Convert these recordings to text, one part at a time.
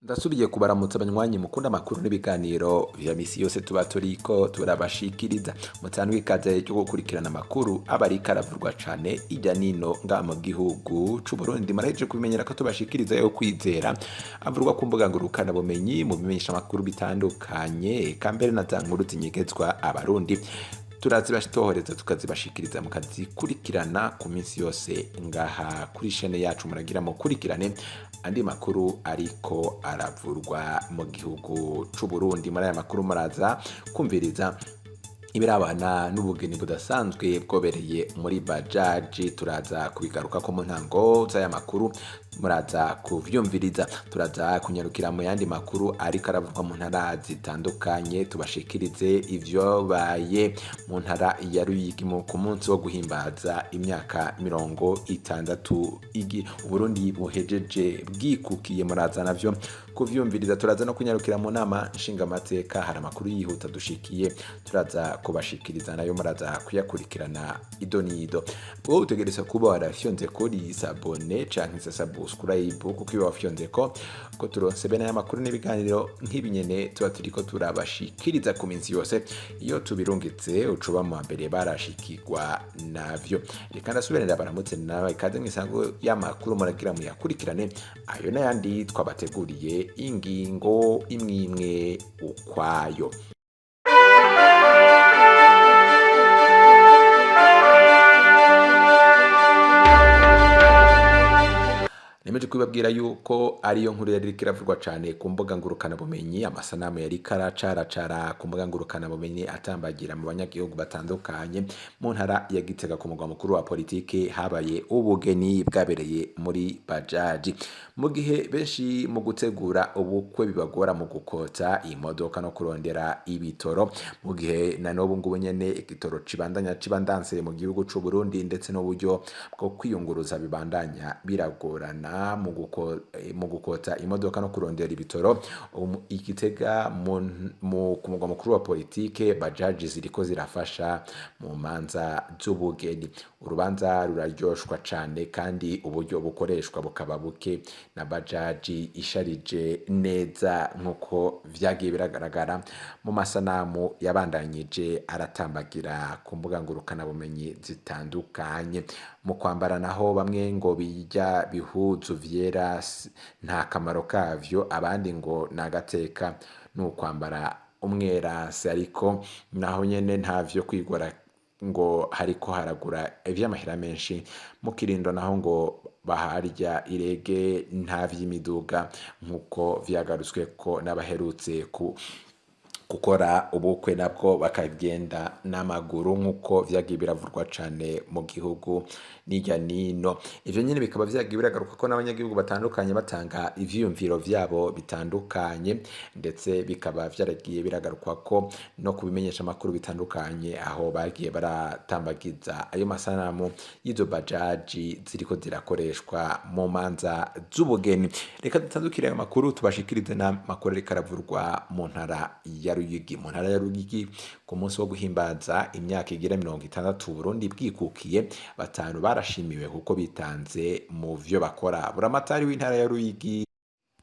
Ndasubiye kubaramutsa abanywanyi mukunda amakuru n'ibiganiro vya misi yose tuba turiko turabashikiriza mutandwe ikaze ryo gukurikirana amakuru aba ariko aravurwa cane irya nino nga mu gihugu c'u Burundi maraheje kubimenyera ko tubashikiriza yo kwizera avurwa ku mbuga ngurukana bumenyi mu bimenyesha amakuru bitandukanye eka mbere na za nkuru zinyegezwa abarundi turazibashitohoreza tukazibashikiriza mukazikurikirana ku minsi yose ngaha kuri shene yacu muragira mukurikirane andi makuru ariko aravurwa mu gihugu c'u Burundi. Muri aya makuru muraza kumviriza ibirabana n'ubugeni budasanzwe bwobereye muri bajaji, turaza kubigaruka ko mu ntango z'aya makuru muraza kuvyumviriza. Turaza kunyarukira mu yandi makuru ariko aravurwa mu ntara zitandukanye, tubashikirize ivyobaye mu ntara ya Ruyigi ku munsi wo guhimbaza imyaka 60 Uburundi buhejeje bwikukiye, muraza navyo kuvyumviriza. Turaza no kunyarukira mu nama nshingamateka, hari amakuru yihuta dushikiye turaza kubashikiriza nayo muraza kuyakurikirana idonido. Wowe utegereza kuba warafyonze kuri sabone canke subscribe kuko iba wafyonze ko turonse bene y'amakuru n'ibiganiro nk'ibinyene tuba turiko turabashikiriza ku minsi yose iyo tubirungitse ucuba mu mbere barashikirwa navyo. Reka ndasubirira baramutse nawe ikaze mwisango y'amakuru muragira mu yakurikirane ayo n'ayandi twabateguriye ingingo imwimwe ukwayo. Nemeje kubabwira yuko ariyo nkuru yari kiravurwa cyane ku mbuga ngurukana bumenyi, amasanamu yari karacara ku mbuga ngurukana bumenyi atambagira mu banyagihugu batandukanye mu ntara ya Gitega ku mugwa mukuru wa politike. Habaye ubugeni bwabereye muri bajaji, mu gihe benshi mu gutegura ubukwe bibagora mu gukota imodoka no kurondera ibitoro, mu gihe na n'ubu ngubu nyene igitoro cibandanse mu gihugu c'u Burundi ndetse n'uburyo bwo kwiyunguruza bibandanya biragorana mu gukota imodoka no kurondera ibitoro. Igitega ku mugwa mukuru wa politike bajaji ziriko zirafasha mu manza z'ubugeni. Urubanza ruraryoshwa cane kandi uburyo bukoreshwa bukaba buke, na bajaji isharije neza nkuko vyagiye biragaragara mu masanamu yabandanyije aratambagira ku mbuga ngurukana bumenyi zitandukanye. Mu kwambara naho bamwe ngo bijya bihuzu vyera nta kamaro kavyo, abandi ngo nagateka n'ukwambara umwerase, ariko naho nyene ntavyo kwigora ngo hariko haragura ivy'amahera menshi. Mu Kirindo naho ngo baharya irege nta vy'imiduga nkuko vyagarutswe ko n'abaherutse gukora ubukwe nabwo bakagenda n'amaguru nkuko vyagiye biravurwa cane mu gihugu n'irya nino. Ivyo nyene bikaba vyagiye biragaruka ko n'abanyagihugu batandukanye batanga ivyiyumviro vyabo bitandukanye, ndetse bikaba vyaragiye biragaruka ko no kubimenyesha amakuru bitandukanye aho bagiye baratambagiza ayo masanamu y'izo bajaji ziriko zirakoreshwa mu manza z'ubugeni. Reka dutandukire ayo makuru tubashikirize n'amakuru ariko aravurwa mu ntara ya Ruyigi. Mu ntara ya Ruyigi ku munsi wo guhimbaza imyaka igira 60 Burundi bwikukiye, batanu barashimiwe kuko bitanze mu vyo bakora. Buramatari w'intara ya Ruyigi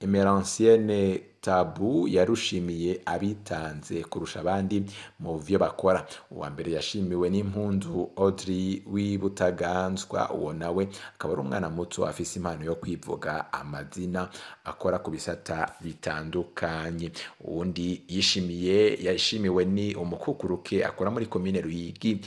Emeransiene Tabu yarushimiye abitanze kurusha abandi mu vyo bakora. Uwa mbere yashimiwe n'impundu Audrey Wibutaganzwa, uwo nawe akaba ari umwana muto afise impano yo kwivuga amazina, akora ku bisata bitandukanye. Uwundi yashimiwe ni umukukuruke akora muri komine Ruyigi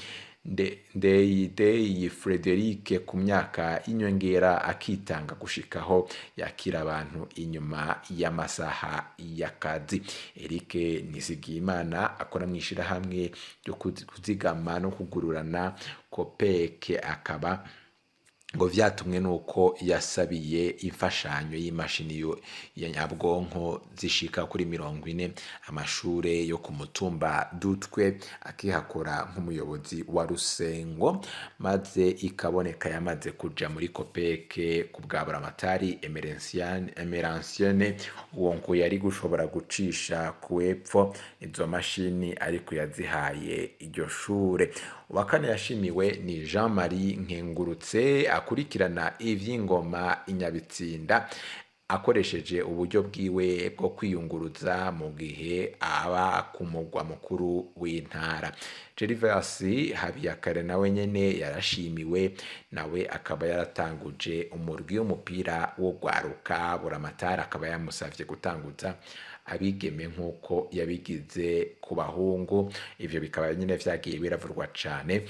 Ndeyi Frederic, ku myaka y'inyongera akitanga gushikaho yakira abantu inyuma y'amasaha y'akazi. Eric Nizigimana akora mw'ishirahamwe ryo kuzigama no kugururana Kopeke, akaba ngo vyatumwe nuko yasabiye imfashanyo y'imashini ya nyabwonko zishika kuri 40 amashure yo ku mutumba Dutwe, akihakora nk'umuyobozi wa Rusengo, maze ikaboneka yamaze kuja muri Kopeke ku bwa Buramatari Emeransiene. Uwo ngo yari gushobora gucisha kuepfo izo mashini ariko yazihaye iryo shure. Uwa kane yashimiwe ni Jean-Marie Nkengurutse akurikirana ivy'ingoma inyabitsinda akoresheje uburyo bwiwe bwo kwiyunguruza mu gihe aba ku mugwa mukuru w'intara. Gervas Habiyakare nawe nyene yarashimiwe, nawe akaba yaratanguje umurwi w'umupira wo gwaruka, Buramatari akaba yamusavye gutanguza abigeme nk'uko yabigize ku bahungu. Ivyo bikaba nyene vyagiye biravurwa cane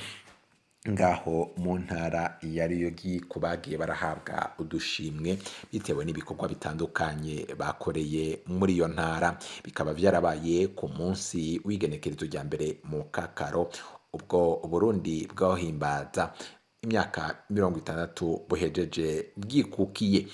ngaho mu ntara ya Ruyigi, ku bagiye barahabwa udushimwe bitewe n'ibikorwa bitandukanye bakoreye muri iyo ntara. Bikaba vyarabaye ku munsi w'igenekerezo rya mbere mu Kakaro, ubwo Uburundi bwahimbaza imyaka 60 buhejeje bwikukiye.